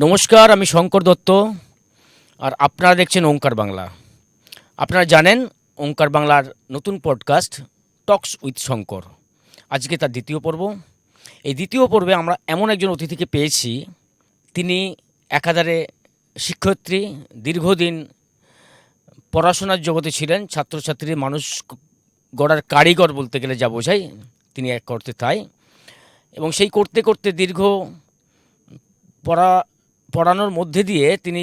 নমস্কার, আমি শঙ্কর দত্ত। আর আপনারা দেখছেন ওঙ্কার বাংলা। আপনারা জানেন ওঙ্কার বাংলার নতুন পডকাস্ট টকস উইথ শঙ্কর। আজকে তার দ্বিতীয় পর্ব। এই দ্বিতীয় পর্বে আমরা এমন একজন অতিথিকে পেয়েছি, তিনি একাধারে শিক্ষয়িত্রী, দীর্ঘদিন পড়াশোনার জগতে ছিলেন, ছাত্রছাত্রীর মানুষ গড়ার কারিগর বলতে গেলে যা বোঝায় তিনি এক করতে তাই। এবং সেই করতে করতে দীর্ঘ পড়ানোর মধ্যে দিয়ে তিনি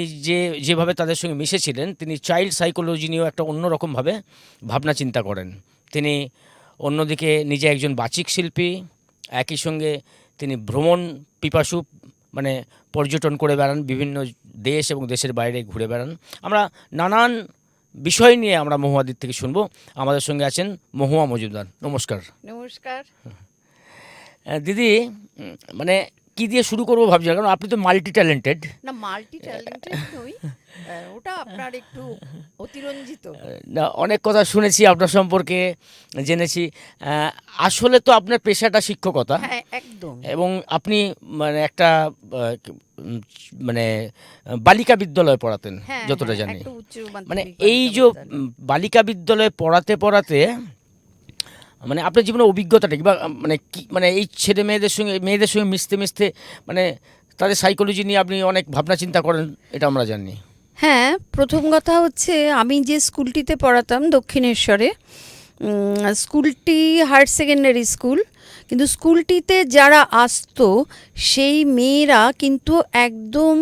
যেভাবে তাদের সঙ্গে মিশেছিলেন, তিনি চাইল্ড সাইকোলজি নিয়েও একটা অন্যরকমভাবে ভাবনা চিন্তা করেন। তিনি অন্যদিকে নিজে একজন বাচিক শিল্পী, একই সঙ্গে তিনি ভ্রমণ পিপাসু, মানে পর্যটন করে বেড়ান, বিভিন্ন দেশ এবং দেশের বাইরে ঘুরে বেড়ান। আমরা নানান বিষয় নিয়ে আমরা মহুয়াদির থেকে শুনবো। আমাদের সঙ্গে আছেন মহুয়া মজুমদার। নমস্কার। নমস্কার দিদি, মানে কি দিয়ে শুরু করবো ভাবছি, কারণ আপনি তো মাল্টি ট্যালেন্টেড। না, মাল্টি ট্যালেন্টেড নই, ওটা আপনার একটু অতিরঞ্জিত। না, অনেক কথা শুনেছি আপনার সম্পর্কে, জেনেছি। আসলে তো আপনার পেশাটা শিক্ষকতা। হ্যাঁ, একদম। এবং আপনি মানে একটা মানে বালিকা বিদ্যালয়ে পড়াতেন, হ্যাঁ, যতটা জানি। একটা উচ্চ মানে মাধ্যমিক এই বালিকা যে বিদ্যালয়। বালিকা বিদ্যালয়ে পড়াতে পড়াতে মানে আপনার জীবনের অভিজ্ঞতাটা কি, বা মানে কি, মানে এই ছেলে মেয়েদের সঙ্গে মিশতে মিশতে মানে তাদের সাইকোলজি নিয়ে আপনি অনেক ভাবনা চিন্তা করেন, এটা আমরা জানি। হ্যাঁ, প্রথম কথা হচ্ছে, আমি যে স্কুলটিতে পড়াতাম দক্ষিণেশ্বরে, স্কুলটি হায়ার সেকেন্ডারি স্কুল, কিন্তু স্কুলটিতে যারা আসতো সেই মেয়েরা কিন্তু একদম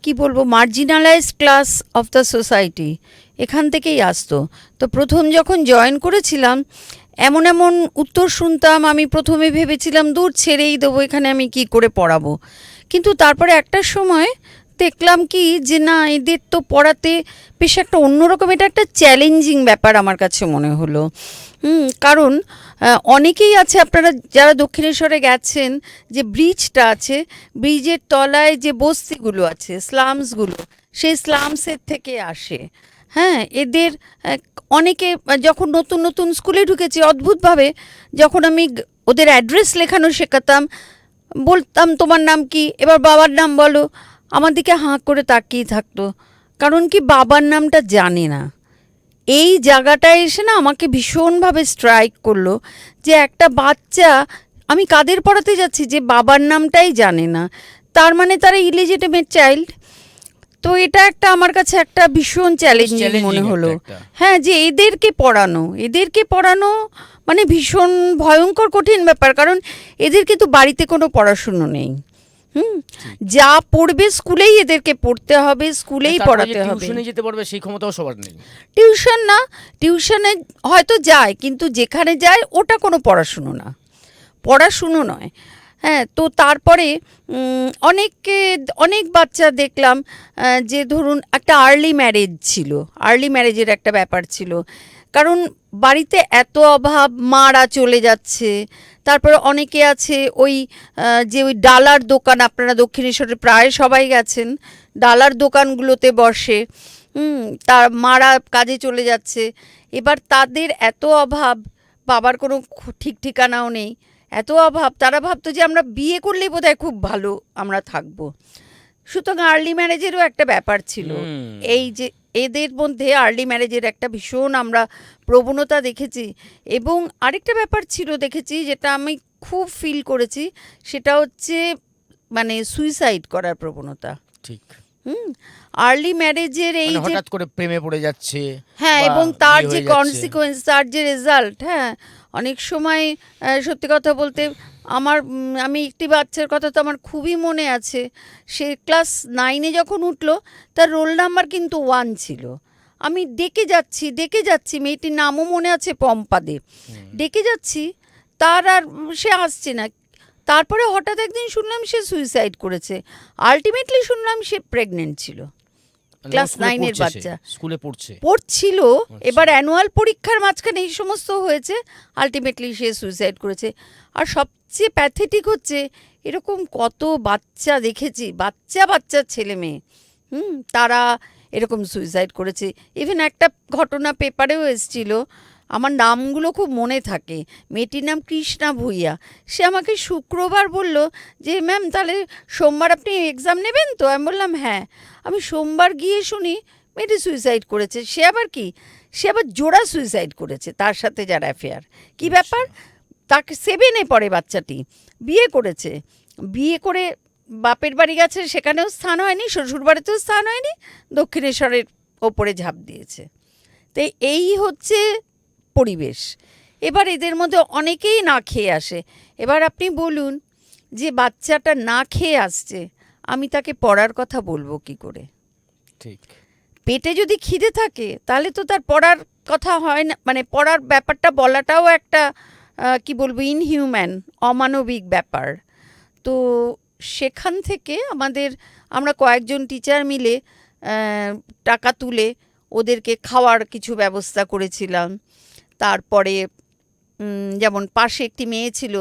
কি বলবো, marginalise class of the society, এখান থেকেই আসতো। তো প্রথম যখন জয়েন করেছিলাম, এমন এমন উত্তর শুনতাম, আমি প্রথমে ভেবেছিলাম দূর ছেড়েই দেবো, এখানে আমি কি করে পড়াবো। কিন্তু তারপরে একটা সময় দেখলাম কি যে না, এদের তো পড়াতে বেশ একটা অন্যরকম, এটা একটা চ্যালেঞ্জিং ব্যাপার আমার কাছে মনে হলো। কারণ অনেকেই আছে, আপনারা যারা দক্ষিণেশ্বরে গেছেন, যে ব্রিজটা আছে, ব্রিজের তলায় যে বস্তিগুলো আছে, স্লামসগুলো, সেই স্লামসের থেকে আসে। হ্যাঁ, এদের অনেকে যখন নতুন নতুন স্কুলে ঢুকেছি, অদ্ভুতভাবে যখন আমি ওদের অ্যাড্রেস লেখানো শেখাতাম, বলতাম তোমার নাম কি, এবার বাবার নাম বলো, আমার দিকে হাঁ করে তাকিয়ে থাকতো। কারণ কি, বাবার নামটা জানে না। এই জায়গাটায় এসে না আমাকে ভীষণভাবে স্ট্রাইক করলো যে একটা বাচ্চা, আমি কাদের পড়াতে যাচ্ছি যে বাবার নামটাই জানে না, তার মানে তারা ইলিজিটিমেট চাইল্ড। তো এটা একটা আমার কাছে একটা ভীষণ চ্যালেঞ্জিং মনে হলো। হ্যাঁ, যে এদেরকে পড়ানো মানে ভীষণ ভয়ঙ্কর কঠিন ব্যাপার, কারণ এদের কিন্তু বাড়িতে কোনো পড়াশুনো নেই। যা পড়বে স্কুলেই এদেরকে পড়তে হবে, স্কুলেই পড়াতে হবে। টিউশনে যেতে পারবে সেই ক্ষমতাও সবার নেই। টিউশন না, টিউশনে হয়তো যায়, কিন্তু যেখানে যায় ওটা কোনো পড়াশুনো নয়। হ্যাঁ, তো তারপরে অনেক বাচ্চা দেখলাম যে ধরুন একটা আর্লি ম্যারেজের একটা ব্যাপার ছিল, কারণ বাড়িতে এত অভাব, মারা চলে যাচ্ছে। তারপরে অনেকে আছে ওই ডালার দোকান, আপনারা দক্ষিণেশ্বরে প্রায় সবাই গেছেন, ডালার দোকানগুলোতে বসে, তার মারা কাজে চলে যাচ্ছে। এবার তাদের এত অভাব, বাবার কোনো ঠিক ঠিকানাও নেই, এত অভাব, তারা ভাবতো যে আমরা বিয়ে করলেই বোধহয় খুব ভালো আমরা থাকবো। সুতরাং আর্লি ম্যারেজেরও একটা ব্যাপার ছিল। এই যে এদের মধ্যে আর্লি ম্যারেজের একটা ভীষণ আমরা প্রবণতা দেখেছি। এবং আরেকটা ব্যাপার ছিল দেখেছি, যেটা আমি খুব ফিল করেছি, সেটা হচ্ছে মানে সুইসাইড করার প্রবণতা। ঠিক। আর্লি ম্যারেজের এই যে হঠাৎ করে প্রেমে পড়ে যাচ্ছে, হ্যাঁ, এবং তার যে কনসিকোয়েন্স, তার যে রেজাল্ট, হ্যাঁ, অনেক সময় সত্যি কথা বলতে আমি একটি বাচ্চার কথা তো আমার খুবই মনে আছে। সে ক্লাস 9-এ যখন উঠলো, তার রোল নাম্বার কিন্তু 1 ছিল। আমি ডেকে যাচ্ছি, মেয়েটির নামও মনে আছে, পম্পা দে। ডেকে যাচ্ছি, তার আর সে আসছে না। তারপরে হঠাৎ একদিন শুনলাম সে সুইসাইড করেছে। আলটিমেটলি শুনলাম সে প্রেগনেন্ট ছিল, ক্লাস 9-এর বাচ্চা, স্কুলে পড়ছিল। এবার অ্যানুয়াল পরীক্ষার মাঝখানে এই সমস্ত হয়েছে, আলটিমেটলি সে সুইসাইড করেছে। আর সবচেয়ে প্যাথেটিক হচ্ছে, এরকম কত বাচ্চা দেখেছি, বাচ্চা ছেলে মেয়ে, তারা এরকম সুইসাইড করেছে। ইভেন একটা ঘটনা পেপারেও এসেছিল, আমার নামগুলো খুব মনে থাকে। মেয়েটির নাম কৃষ্ণা ভূঁইয়া। সে আমাকে শুক্রবার বলল যে ম্যাম তাহলে সোমবার আপনি এক্সাম নেবেন তো? আমি বললাম হ্যাঁ। আমি সোমবার গিয়ে শুনি মেয়েটি সুইসাইড করেছে। সে আবার কি, সে আবার জোড়া সুইসাইড করেছে, তার সাথে যার অ্যাফেয়ার। কি ব্যাপার? তাকে 7-এ পড়ে বাচ্চাটি, বিয়ে করেছে, বিয়ে করে বাপের বাড়ি গেছে, সেখানেও স্থান হয়নি, শ্বশুর বাড়িতেও স্থান হয়নি, দক্ষিণেশ্বরের ওপরে ঝাঁপ দিয়েছে। তো এই হচ্ছে পরিবেশ। এবার এদের মধ্যে অনেকেই না খেয়ে আসে। এবার আপনি বলুন যে বাচ্চাটা না খেয়ে আসছে, আমি তাকে পড়ার কথা বলবো কি করে? ঠিক। পেটে যদি খিদে থাকে তাহলে তো তার পড়ার কথা হয় না, মানে পড়ার ব্যাপারটা বলাটাও একটা কি বলবো, ইনহিউম্যান, অমানবিক ব্যাপার। তো সেখান থেকে আমরা কয়েকজন টিচার মিলে টাকা তুলে ওদেরকে খাওয়ার কিছু ব্যবস্থা করেছিলাম। তারপরে যেমন পাশে একটি মেয়ে ছিল,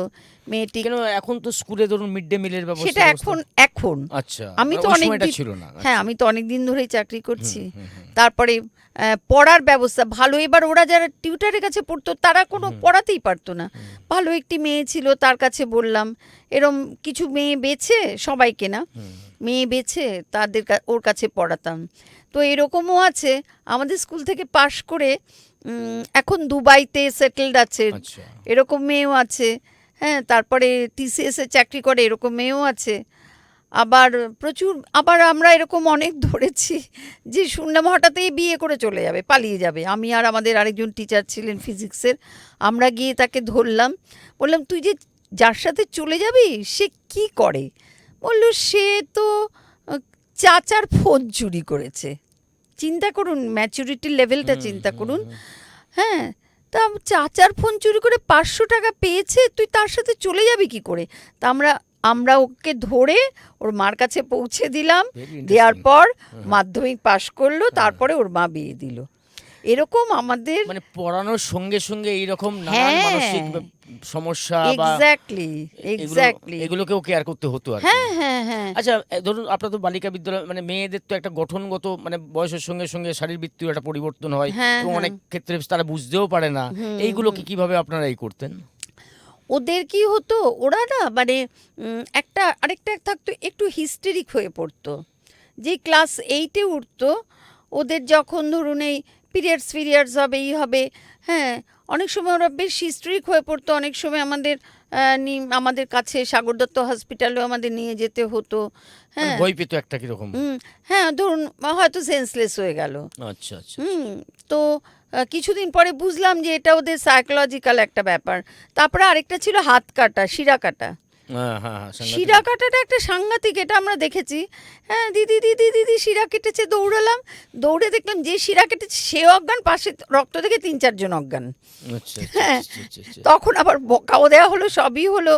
মেয়েটি কেন এখন তো স্কুলে ধরুন মিড ডে মিলের ব্যবস্থা, সেটা এখন আচ্ছা, আমি তো ওই অনেক সময়টা দিন, ছিল না। হ্যাঁ আমি তো অনেক দিন ধরেই চাকরি করছি। হুম, হুম, হুম। তারপরে পড়ার ব্যবস্থা ভালো। এবার ওরা যারা টিউটারের কাছে পড়তো তারা কোনো পড়াতেই পারতো না। ভালো একটি মেয়ে ছিল, তার কাছে বললাম, এরম কিছু মেয়ে বেছে, সবাইকে না, মেয়ে বেছে তাদের ওর কাছে পড়াতাম। তো এরকমও আছে আমাদের স্কুল থেকে পাশ করে এখন দুবাইতে সেটেলড আছে, আচ্ছা। এরকম মেয়েও আছে। হ্যাঁ, তারপরে টিসিএসে চাকরি করে, এরকম মেয়েও আছে। আবার আমরা এরকম অনেক ধরেছি যে শুনলাম হঠাৎই বিয়ে করে চলে যাবে, পালিয়ে যাবে। আমি আর আমাদের আরেকজন টিচার ছিলেন ফিজিক্সের, আমরা গিয়ে তাকে ধরলাম, বললাম তুই যে যার সাথে চলে যাবি সে কি করে? বলল সে তো চাচার ফোন চুরি করেছে। চিন্তা করুন, ম্যাচুরিটির লেভেলটা চিন্তা করুন। হ্যাঁ, তা চাচার ফোন চুরি করে 500 টাকা পেয়েছে, তুই তার সাথে চলে যাবি কি করে? তা আমরা ওকে ধরে ওর মার কাছে পৌঁছে দিলাম। দেওয়ার পর মাধ্যমিক পাশ করলো, তারপরে ওর মা বিয়ে দিল। এরকম আমাদের মানে পড়ানোর সঙ্গে সঙ্গে এইরকম নানান মানসিক সমস্যা বা এক্স্যাক্টলি এগুলোকেও কেয়ার করতে হতো আর কি। হ্যাঁ। আচ্ছা, ধরুন আপনার তো বালিকা বিদ্যালয়, মানে মেয়েদের তো একটা গঠনগত, মানে বয়সের সঙ্গে সঙ্গে শারীরবৃত্তির একটা পরিবর্তন হয়, এবং অনেক ক্ষেত্রে তারা বুঝতেও পারে না। এইগুলোকে কিভাবে আপনারা করতেন? ওদের কি হতো, ওরা না মানে আরেকটা থাকতো, একটু হিস্টেরিক হয়ে পড়তো। যে ক্লাস 8-এ উঠতো, ওদের যখন ধরুন এই পিরিয়ডস হবে, হবে, হ্যাঁ, অনেক সময় ওরা বেশ হিস্টেরিক হয়ে পড়তো। অনেক সময় আমাদের কাছে সাগর দত্ত হসপিটালেও আমাদের নিয়ে যেতে হতো। হ্যাঁ, ভয় পেতো একটা কিরকম? হ্যাঁ, ধরুন হয়তো সেন্সলেস হয়ে গেল। আচ্ছা আচ্ছা। তো কিছুদিন পরে বুঝলাম যে এটা ওদের সাইকোলজিক্যাল একটা ব্যাপার। তারপরে আরেকটা ছিল হাত কাটা, শিরা কাটা। শিরা কাটাটা একটা সাংঘাতিক, এটা আমরা দেখেছি। হ্যাঁ, দিদি শিরা কেটেছে, দৌড়ালাম, দৌড়ে দেখলাম যে শিরা কেটেছে সে অজ্ঞান, পাশে রক্ত দেখে 3-4 জন অজ্ঞান। হ্যাঁ, তখন আবার বকাও দেওয়া হলো, সবই হলো।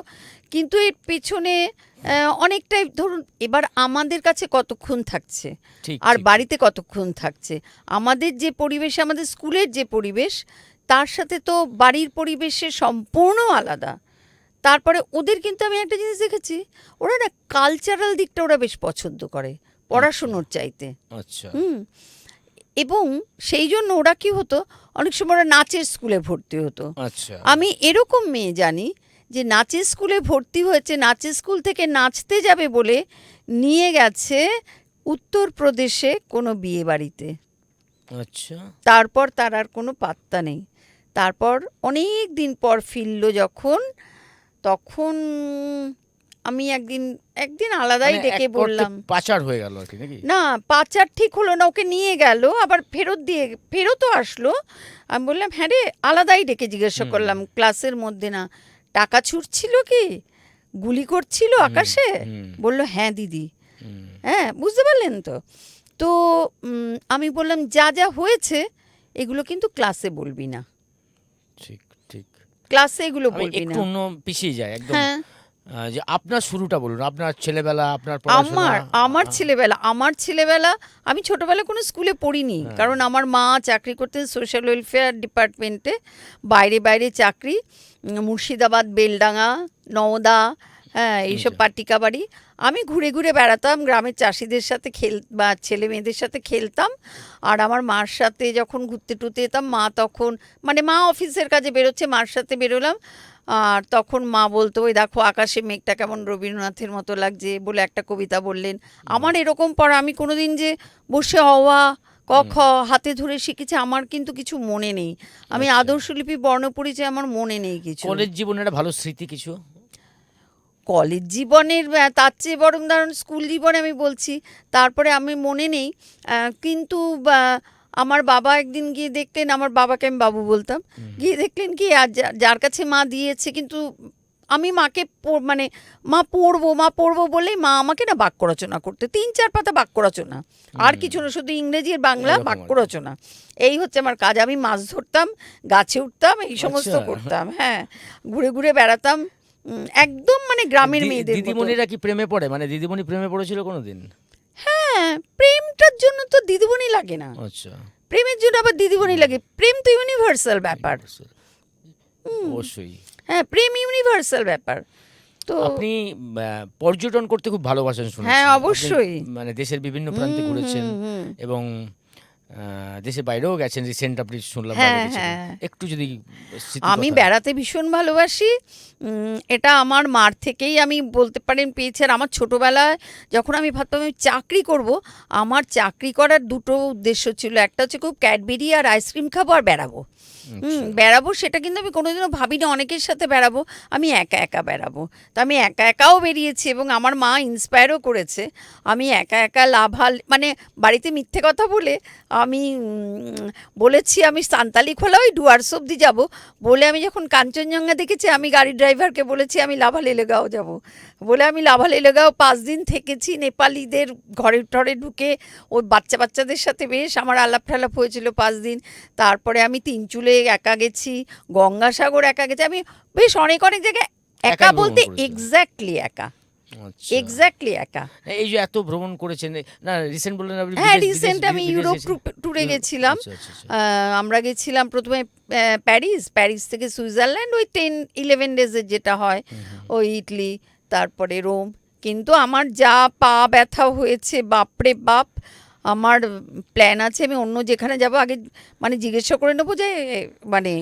কিন্তু এর পেছনে অনেকটাই ধরুন, এবার আমাদের কাছে কতক্ষণ থাকছে আর বাড়িতে কতক্ষণ থাকছে, আমাদের যে পরিবেশ, আমাদের স্কুলের যে পরিবেশ, তার সাথে তো বাড়ির পরিবেশে সম্পূর্ণ আলাদা। তারপরে ওদের কিন্তু আমি একটা জিনিস দেখেছি, ওরা না কালচারাল দিকটা ওরা বেশ পছন্দ করে পড়াশুনোর চাইতে। আচ্ছা। এবং সেই জন্য ওরা কি হতো, অনেক সময় ওরা নাচের স্কুলে ভর্তি হতো। আচ্ছা। আমি এরকম মেয়ে জানি যে নাচের স্কুলে ভর্তি হয়েছে, নাচের স্কুল থেকে নাচতে যাবে বলে নিয়ে গেছে উত্তরপ্রদেশে কোনো বিয়ে বাড়িতে। আচ্ছা। তারপর তার আর কোনো পাত্তা নেই। তারপর অনেক দিন পর ফিরল যখন, তখন আমি একদিন আলাদাই ডেকে বললাম, পাচার হয়ে গেল আর কি নাকি? না, পাচার ঠিক হলো না, ওকে নিয়ে গেল, আবার ফেরতও আসলো। আমি বললাম হ্যাঁ রে, আলাদাই ডেকে জিজ্ঞাসা করলাম ক্লাসের মধ্যে, না টাকা ছুটছিল কি, গুলি করছিল আকাশে? বললো হ্যাঁ দিদি। হ্যাঁ, বুঝতে পারলেন তো? তো আমি বললাম যা যা হয়েছে এগুলো কিন্তু ক্লাসে বলবি না। ঠিক ঠিক, ক্লাসে এগুলো বলবি না। একটু অন্য পিছিয়ে যায় একদম। যে আপনার শুরুটা বলুন, আপনার ছেলেবেলা, আপনার আমার ছেলেবেলা আমি ছোটবেলা কোনো স্কুলে পড়িনি, কারণ আমার মা চাকরি করতেন সোশ্যাল ওয়েলফেয়ার ডিপার্টমেন্টে, বাইরে চাকরি, মুর্শিদাবাদ, বেলডাঙ্গা, নওদা, হ্যাঁ এইসব আচ্ছা। পার্টি কাবাডি আমি ঘুরে ঘুরে বেড়াতাম, গ্রামের চাষিদের সাথে বা ছেলে মেয়েদের সাথে খেলতাম। আর আমার মার সাথে যখন ঘুরতে টুরতে যেতাম, মা তখন মানে মা অফিসের কাজে বেরোচ্ছে, মার সাথে বেরোলাম। আর তখন মা বলতো, ওই দেখো আকাশে মেঘটা কেমন রবীন্দ্রনাথের মতো লাগছে বলে একটা কবিতা বললেন। আমার এরকম পড়া, আমি কোনোদিন যে বসে হওয়া ক খ হাতে ধরে শিখেছি আমার কিন্তু কিছু মনে নেই। আমি আচ্ছা। আদর্শলিপি বর্ণপরিচয় আমার মনে নেই কিছু। কলেজ জীবনের একটা ভালো স্মৃতি কিছু? কলেজ জীবনের তার চেয়ে বরং ধরুন স্কুল জীবনে আমি বলছি, তারপরে আমি মনে নেই। কিন্তু আমার বাবা একদিন গিয়ে দেখলেন, আমার বাবাকে আমি বাবু বলতাম, গিয়ে দেখলেন কি যার কাছে মা দিয়েছে, কিন্তু আমি মাকে মানে মা পড়বো বলেই মা আমাকে না বাক্য রচনা করতে, 3-4 পাতা বাক্য রচনা, আর কিছু না, শুধু ইংরেজি আর বাংলা এরকম বাক্য আর কি। রচনা। এই হচ্ছে আমার কাজ। আমি মাছ ধরতাম, গাছে উঠতাম, এই সমস্ত আচ্ছা। করতাম। হ্যাঁ, ঘুরে ঘুরে বেড়াতাম। একদম মানে গ্রামের মেয়েদের মতো। দিদিমণিরা কি প্রেমে পড়ে, মানে দিদিমণি প্রেমে পড়েছিল কোনোদিন? হ্যাঁ, প্রেমটার জন্য তো দিদিমণি লাগে না। আচ্ছা। প্রেমের জন্য আবার দিদিমণি লাগে? প্রেম তো ইউনিভার্সাল ব্যাপার। অবশ্যই। হ্যাঁ, প্রেম ইউনিভার্সাল ব্যাপার। তো আপনি পর্যটন করতে খুব ভালোবাসেন শুনেছি। হ্যাঁ, আপনি অবশ্যই। মানে দেশের বিভিন্ন প্রান্তে ঘুরেছেন এবং দেশের বাইরেও গেছেন, রিসেন্ট আপনি শুনলাম বাইরে হ্যাঁ, গেছিলেন। হ্যাঁ। একটু যদি আমি স্মৃতিকথা। বেড়াতে ভীষণ ভালোবাসি। এটা আমার মার থেকেই আমি বলতে পারেন পেয়েছি। আর আমার ছোটোবেলায় যখন আমি ভাবতাম আমি চাকরি করব, আমার চাকরি করার দুটো উদ্দেশ্য ছিল। একটা হচ্ছে খুব ক্যাডবেরি আর আইসক্রিম খাবো আর বেড়াবো। আচ্ছা। বেড়াবো, সেটা কিন্তু আমি কোনোদিনও ভাবিনি অনেকের সাথে বেড়াবো। আমি একা একা বেড়াবো। তো আমি একা একাও বেরিয়েছি এবং আমার মা ইন্সপায়ারও করেছে। আমি একা একা মানে বাড়িতে মিথ্যে কথা বলে আমি বলেছি আমি সান্তালি খোলা ওই ডুয়ার্স অব্দি যাব বলে, আমি যখন কাঞ্চনজঙ্ঘা দেখেছি আমি গাড়ির ড্রাইভারকে বলেছি আমি লাভালেগাঁও যাব বলে, আমি লাভালেগাঁও 5 দিন থেকেছি। নেপালিদের ঘরে টরে ঢুকে ওই বাচ্চাদের সাথে বেশ আমার আলাপ ঠালাপ হয়েছিল 5 দিন। তারপরে আমি তিনচুলে একা গেছি, গঙ্গাসাগর একা গেছি, আমি বেশ অনেক অনেক জায়গায় একা একাই ভ্রমণ বলতে করেছেন। এক্স্যাক্টলি একা, আচ্ছা। এক্স্যাক্টলি একা। এই যে এত ভ্রমণ করেছেন, না রিসেন্ট বললেন আপনি হ্যাঁ, বিদেশ রিসেন্ট আমি ইউরোপ ট্যুরে গেছিলাম। আচ্ছা আচ্ছা আচ্ছা। আমরা গেছিলাম প্রথমে প্যারিস থেকে সুইজারল্যান্ড, ওই 10-11 ডেজের যেটা হয়, ওই ইটালি, তারপরে রোম। কিন্তু আমার যা পা ব্যথা হয়েছে বাপরে বাপ। আমার প্ল্যান আছে আমি অন্য যেখানে যাব আগে মানে জিজ্ঞাসা করে নেবো যে মানে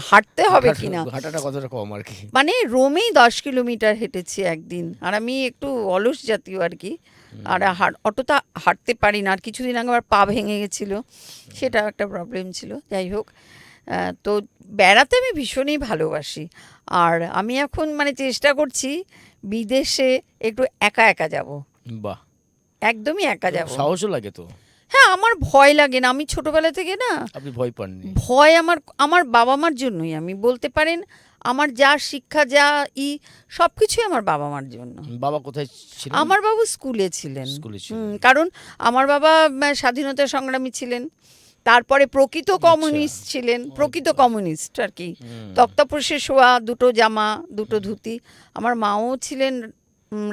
হাঁটতে হবে কিনা। হাঁটাটা কতটা কম আর কি? মানে রোমেই 10 কিলোমিটার হেঁটেছি একদিন। আর আমি একটু অলস জাতীয় আর কি। আর অতটা হাঁটতে পারি না। আর কিছুদিন আগে আমার পা ভেঙে গেছিলো, সেটা একটা প্রবলেম ছিল। যাই হোক, তো বেড়াতে আমি ভীষণই ভালোবাসি। আর আমি এখন মানে চেষ্টা করছি বিদেশে একটু একা একা যাব, বাহ, একদমই একা যাব। সাহসও লাগে তো? হ্যাঁ, আমার ভয় লাগে না। আমি ছোটবেলা থেকে না আপনি ভয় পাননি? ভয় আমার বাবা মার জন্যই। আমি বলতে পারেন আমার যা শিক্ষা যা সব কিছুই আমার বাবা মার জন্য। বাবা কোথায় ছিলেন? আমার বাবু স্কুলে ছিলেন। স্কুলে ছিলেন। কারণ আমার বাবা স্বাধীনতা সংগ্রামী ছিলেন, তারপরে প্রকৃত কমিউনিস্ট ছিলেন, প্রকৃত কমিউনিস্ট আর কি। তক্তপোষে শোয়া, দুটো জামা, দুটো ধুতি। আমার মাও ছিলেন,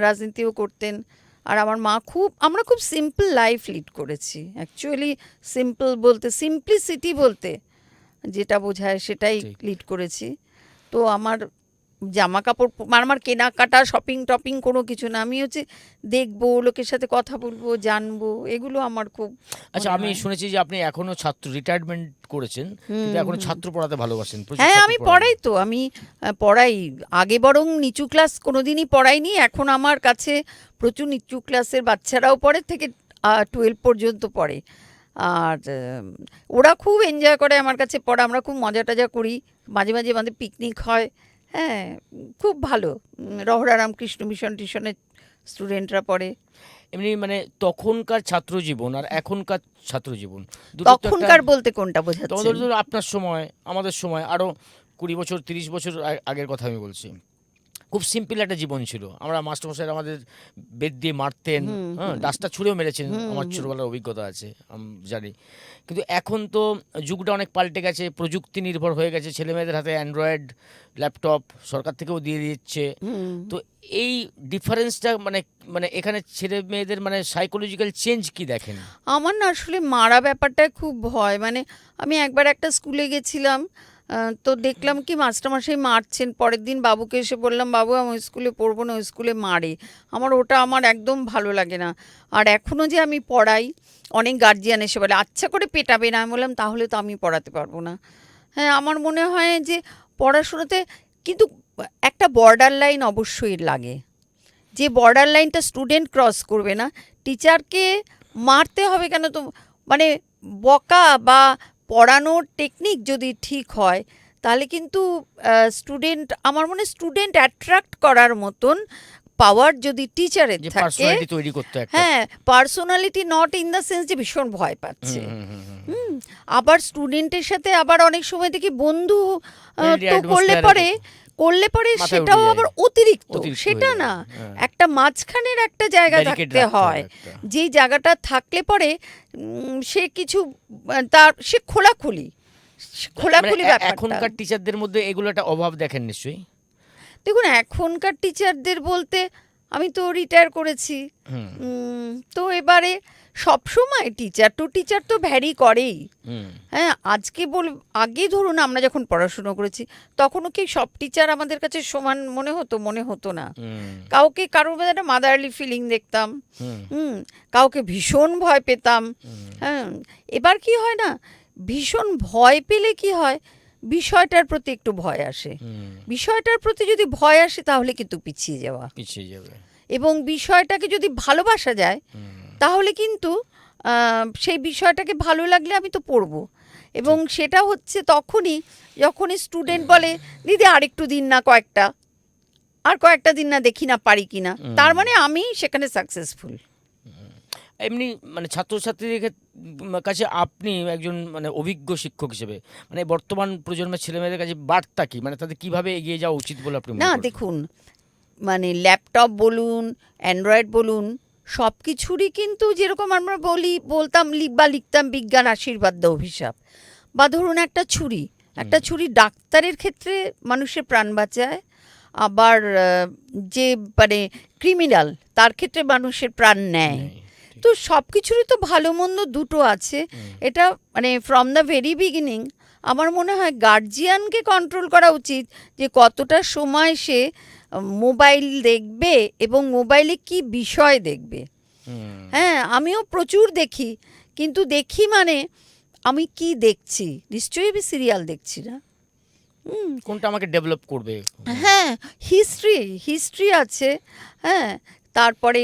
রাজনীতিও করতেন। আর আমার মা আমরা খুব সিম্পল লাইফ লিড করেছি। অ্যাকচুয়ালি সিম্পল বলতে, সিম্পলিসিটি বলতে যেটা বোঝায় সেটাই ঠিক। লিড করেছি। তো আমার জামা কাপড় আমার কেনাকাটা শপিং টপিং কোনো কিছু না। আমি হচ্ছে দেখবো, লোকের সাথে কথা বলবো, জানবো, এগুলো আমার খুব আচ্ছা, মনে আমি হয়। শুনেছি যে আপনি এখনো ছাত্র, রিটায়ারমেন্ট করেছেন, কিন্তু এখনো ছাত্র পড়াতে ভালোবাসেন, প্রচুর হ্যাঁ, ছাত্র আমি পড়ান। পড়াই তো। আমি পড়াই। আগে বরং নিচু ক্লাস কোনোদিনই পড়াইনি। এখন আমার কাছে প্রচুর নিচু ক্লাসের বাচ্চারাও পড়ে, থেকে 12 পর্যন্ত পড়ে। আর ওরা খুব এনজয় করে আমার কাছে পড়া। আমরা খুব মজা টজা করি, মাঝে মাঝে আমাদের পিকনিক হয়। হ্যাঁ, খুব ভালো। রহরা রামকৃষ্ণ মিশন টিশনের স্টুডেন্টরা পড়ে। এমনি মানে তখনকার ছাত্র জীবন আর এখনকার ছাত্র জীবন, দুটো তো একটা। তখনকার বলতে কোনটা বোঝাচ্ছেন? তোমাদের তো আপনার সময়, আমাদের সময় আরো 20 বছর 30 বছর আগের কথা আমি বলছি। খুব সিম্পল একটা জীবন ছিল। আমরা মাস্টারমশাই আমাদের বেত দিয়ে মারতেন, হ্যাঁ, ডাস্টার ছুঁড়েও মেরেছেন, আমার ছোটবেলার অভিজ্ঞতা আছে, আমি জানি। কিন্তু এখন তো যুগটা অনেক পাল্টে গেছে, প্রযুক্তি নির্ভর হয়ে গেছে, ছেলে মেয়েদের হাতে অ্যান্ড্রয়েড, ল্যাপটপ সরকার থেকেও দিয়ে দিচ্ছে। তো এই ডিফারেন্সটা মানে মানে এখানে ছেলে মেয়েদের মানে সাইকোলজিক্যাল চেঞ্জ কি দেখেন? আমার না আসলে মারা ব্যাপারটা খুব ভয়। মানে আমি একবার একটা স্কুলে গেছিলাম, তো দেখলাম কি মাস্টারমশাই মারছেন, পরের দিন বাবুকে এসে বললাম, বাবু আমি ওই স্কুলে পড়বো না, ওই স্কুলে মারে। ওটা আমার একদম ভালো লাগে না। আর এখনও যে আমি পড়াই, অনেক গার্জিয়ান এসে বলে আচ্ছা করে পেটাবে না, আমি বললাম তাহলে তো আমি পড়াতে পারবো না। হ্যাঁ, আমার মনে হয় যে পড়াশোনাতে কিন্তু একটা বর্ডার লাইন অবশ্যই লাগে, যে বর্ডার লাইনটা স্টুডেন্ট ক্রস করবে না। টিচারকে মারতে হবে কেন? তো মানে বকা বা পড়ানোর টেকনিক যদি ঠিক হয় তাহলে কিন্তু স্টুডেন্ট, আমার মনে স্টুডেন্ট অ্যাট্রাক্ট করার মতন পাওয়ার যদি টিচারের যে থাকে, পার্সোনালিটি তৈরি করতে একটা। হ্যাঁ, personality not in the sense যে ভীষণ ভয় পাচ্ছে। হুম, আবার স্টুডেন্টের সাথে আবার অনেক সময় দেখি বন্ধু Friendly তো atmosphere করলে পরে মাথায় সেটাও উঠে যায়। আবার অতিরিক্ত অতিরিক্ত সেটা হয়ে না, যায়, হ্যাঁ। একটা মাঝখানের একটা জায়গা Barricade থাকতে রাখতে হয়, একটা। যেই জায়গাটা থাকলে পরে সে কিছু তার সে খোলাখুলি মানে ব্যাপারটা। এখনকার টিচারদের মধ্যে এগুলো একটা অভাব দেখেন নিশ্চয়ই। দেখুন এখনকার টিচারদের বলতে, আমি তো রিটায়ার করেছি, তো এবারে সবসময় টিচার টু টিচার তো ভ্যারি করেই। হ্যাঁ, আগে ধরুন আমরা যখন পড়াশুনো করেছি তখনও কি সব টিচার আমাদের কাছে সমান মনে হতো না। কারোর মধ্যে একটা মাদারলি ফিলিং দেখতাম, কাউকে ভীষণ ভয় পেতাম। হ্যাঁ, এবার কি হয় না, ভীষণ ভয় পেলে কি হয়, বিষয়টার প্রতি একটু ভয় আসে। বিষয়টার প্রতি যদি ভয় আসে তাহলে কিন্তু পিছিয়ে যাবে, এবং বিষয়টাকে যদি ভালোবাসা যায় তাহলে কিন্তু সেই বিষয়টাকে ভালো লাগলে আমি তো পড়বো। এবং সেটা হচ্ছে তখনই যখনই স্টুডেন্ট বলে দিদি আরেকটু দিন না, কয়েকটা দিন না, দেখি না পারি কিনা, তার মানে আমি সেখানে সাকসেসফুল। এমনি মানে ছাত্রছাত্রীদের কাছে আপনি একজন মানে অভিজ্ঞ শিক্ষক হিসেবে মানে বর্তমান প্রজন্মের ছেলেমেয়েদের কাছে বার্তা কি, মানে তাদের কিভাবে এগিয়ে যাওয়া উচিত বলে আপনি মনে না করেন? দেখুন, মানে ল্যাপটপ বলুন, অ্যান্ড্রয়েড বলুন, সব কিছুরই কিন্তু যেরকম আমরা বলতাম লিখতাম বিজ্ঞান আশীর্বাদ দা অভিশাপ, বা ধরুন একটা ছুরি ডাক্তারের ক্ষেত্রে মানুষের প্রাণ বাঁচায়, আবার যে মানে ক্রিমিনাল তার ক্ষেত্রে মানুষের প্রাণ নেয়। তো সব কিছুরই তো ভালো মন্দ দুটো আছে। এটা মানে ফ্রম দ্য ভেরি বিগিনিং আমার মনে হয় গার্জিয়ানকে কন্ট্রোল করা উচিত যে কতটা সময় সে মোবাইল দেখবে এবং মোবাইলে কি বিষয় দেখবে। হ্যাঁ, আমিও প্রচুর দেখি, কিন্তু দেখি মানে আমি কি দেখছি, নিশ্চয়ই আমি সিরিয়াল দেখছি না। কোনটা আমাকে ডেভেলপ করবে। হ্যাঁ, হিস্ট্রি আছে। হ্যাঁ, তারপরে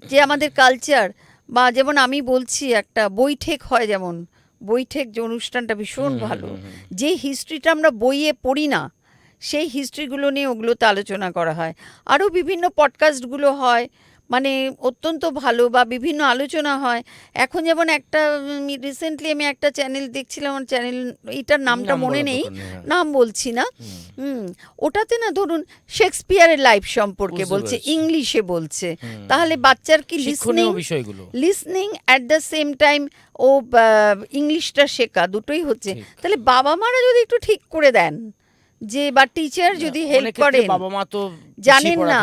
যে আমাদের কালচার, বা যেমন আমি বলছি একটা বৈঠক হয়, যেমন বৈঠক যে অনুষ্ঠানটা ভীষণ ভালো, যে হিস্ট্রিটা আমরা বইয়ে পড়ি না সেই হিস্ট্রিগুলো নিয়ে ওগুলোতে আলোচনা করা হয়। আরও বিভিন্ন পডকাস্টগুলো হয়, মানে অত্যন্ত ভালো, বা বিভিন্ন আলোচনা হয়। এখন যেমন একটা রিসেন্টলি আমি একটা চ্যানেল দেখছিলাম, আমার চ্যানেল এইটার নামটা মনে নেই, নাম বলছি না। ওটাতে না ধরুন শেক্সপিয়ারের লাইফ সম্পর্কে বলছে, ইংলিশে বলছে, তাহলে বাচ্চার কি listening at the same time ও ইংলিশটা শেখা, দুটোই হচ্ছে। তাহলে বাবা মারা যদি একটু ঠিক করে দেন, যে বা টিচার যদি হেল্প করেন, বাবা মা তো জানেন না।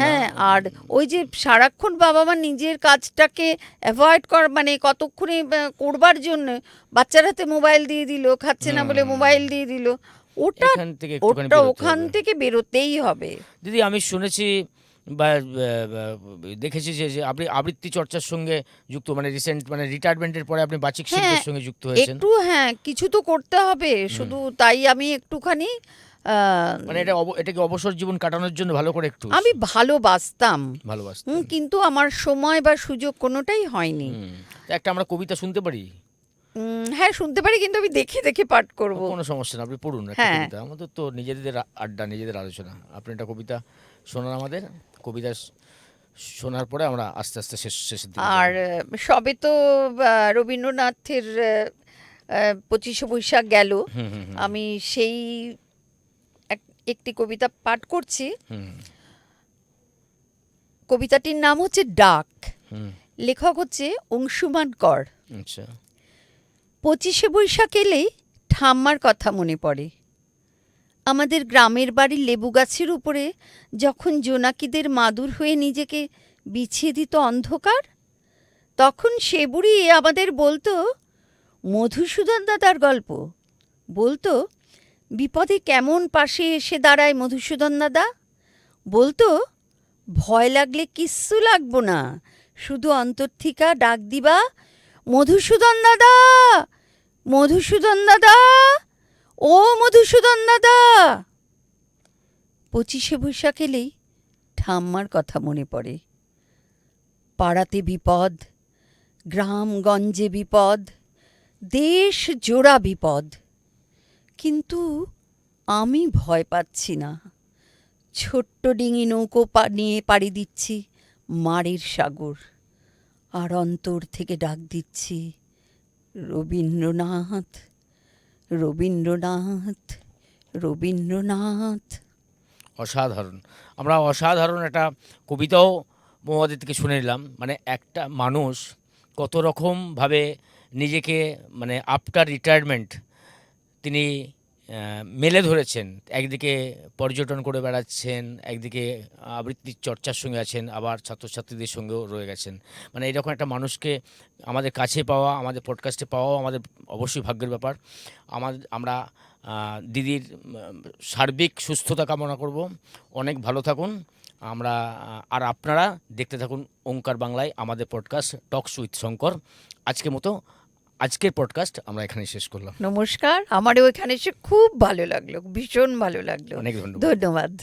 হ্যাঁ, আর ওই যে সারাক্ষণ বাবা মা নিজের কাজটাকে অ্যাভয়েড মানে কতক্ষণে করবার জন্য বাচ্চার হাতে মোবাইল দিয়ে দিল, খাচ্ছে না বলে মোবাইল দিয়ে দিল, ওটা ওখান থেকে বেরোতেই হবে। দিদি আমি শুনেছি বা দেখেছি যে আপনি আবৃত্তি চর্চার সঙ্গে যুক্ত, মানে রিসেন্ট মানে রিটায়ারমেন্টের পরে আপনি বাচিক শিল্পের সঙ্গে যুক্ত হয়েছেন একটু। হ্যাঁ, কিছু তো করতে হবে, শুধু তাই আমি একটুখানি মানে এটা কি অবসর জীবন কাটানোর জন্য ভালো করে একটু আমি ভালোবাসতাম, ভালোবাসতাম, কিন্তু আমার সময় বা সুযোগ কোনোটাই হয়নি। একটা আমরা কবিতা শুনতে পারি? হ্যাঁ, শুনতে পারি, কিন্তু আমি দেখে দেখে পাঠ করব। কোনো সমস্যা না, আপনি পড়ুন একটা কবিতা। আমাদের তো নিজেদের আড্ডা, নিজেদের আলোচনা। আপনি একটা কবিতা শোনান আমাদের। কবিতা শোনার পরে আমরা আস্তে আস্তে শেষের দিকে। আর সবে তো রবীন্দ্রনাথের 25শে বৈশাখ গেল, আমি সেই একটি কবিতা পাঠ করছি। কবিতাটির নাম হচ্ছে ডাক, লেখক হচ্ছে অংশুমান কর। 25শে বৈশাখ এলেই ঠাম্মার কথা মনে পড়ে। আমাদের গ্রামের বাড়ির লেবু গাছের উপরে যখন জোনাকিদের মাদুর হয়ে নিজেকে বিছিয়ে দিত অন্ধকার, তখন সে বুড়ি আমাদের বলতো মধুসূদন দাদার গল্প, বলতো বিপদে কেমন পাশে এসে দাঁড়ায় মধুসূদন দাদা। বলতো, ভয় লাগলে কিচ্ছু লাগবো না, শুধু অন্তর থিকা ডাক দিবা, মধুসূদন দাদা, মধুসূদন দাদা, ও মধুসূদন দাদা। 25শে বৈশাখ এলেই ঠাম্মার কথা মনে পড়ে। পাড়াতে বিপদ, গ্রামগঞ্জে বিপদ, দেশ জোড়া বিপদ, কিন্তু আমি ভয় পাচ্ছি না। ছোট্ট ডিঙি নৌকো নিয়ে পাড়ি দিচ্ছি মারের সাগর, আর অন্তর থেকে ডাক দিচ্ছি, রবীন্দ্রনাথ, রবীন্দ্রনাথ, রবীন্দ্রনাথ। অসাধারণ। আমরা অসাধারণ একটা কবিতাও মৌমাদের থেকে শুনে নিলাম। মানে একটা মানুষ কত রকমভাবে নিজেকে মানে আফটার রিটায়ারমেন্ট তিনি মেলে ধরেছেন। একদিকে পর্যটন করে বেড়াচ্ছেন, একদিকে আবৃত্তির চর্চার সঙ্গে আছেন, আবার ছাত্রছাত্রীদের সঙ্গেও রয়ে গেছেন। মানে এরকম একটা মানুষকে আমাদের কাছে পাওয়া, আমাদের পডকাস্টে পাওয়াও আমাদের অবশ্যই ভাগ্যের ব্যাপার। আমরা দিদির সার্বিক সুস্থতা কামনা করব। অনেক ভালো থাকুন। আমরা আর আপনারা দেখতে থাকুন ওঙ্কার বাংলায় আমাদের পডকাস্ট টকস উইথ শঙ্কর। আজকের পডকাস্ট আমরা এখানে শেষ করলাম। নমস্কার, আমারও এখানে এসে খুব ভালো লাগলো, ভীষণ ভালো লাগলো। অনেক ধন্যবাদ। ধন্যবাদ।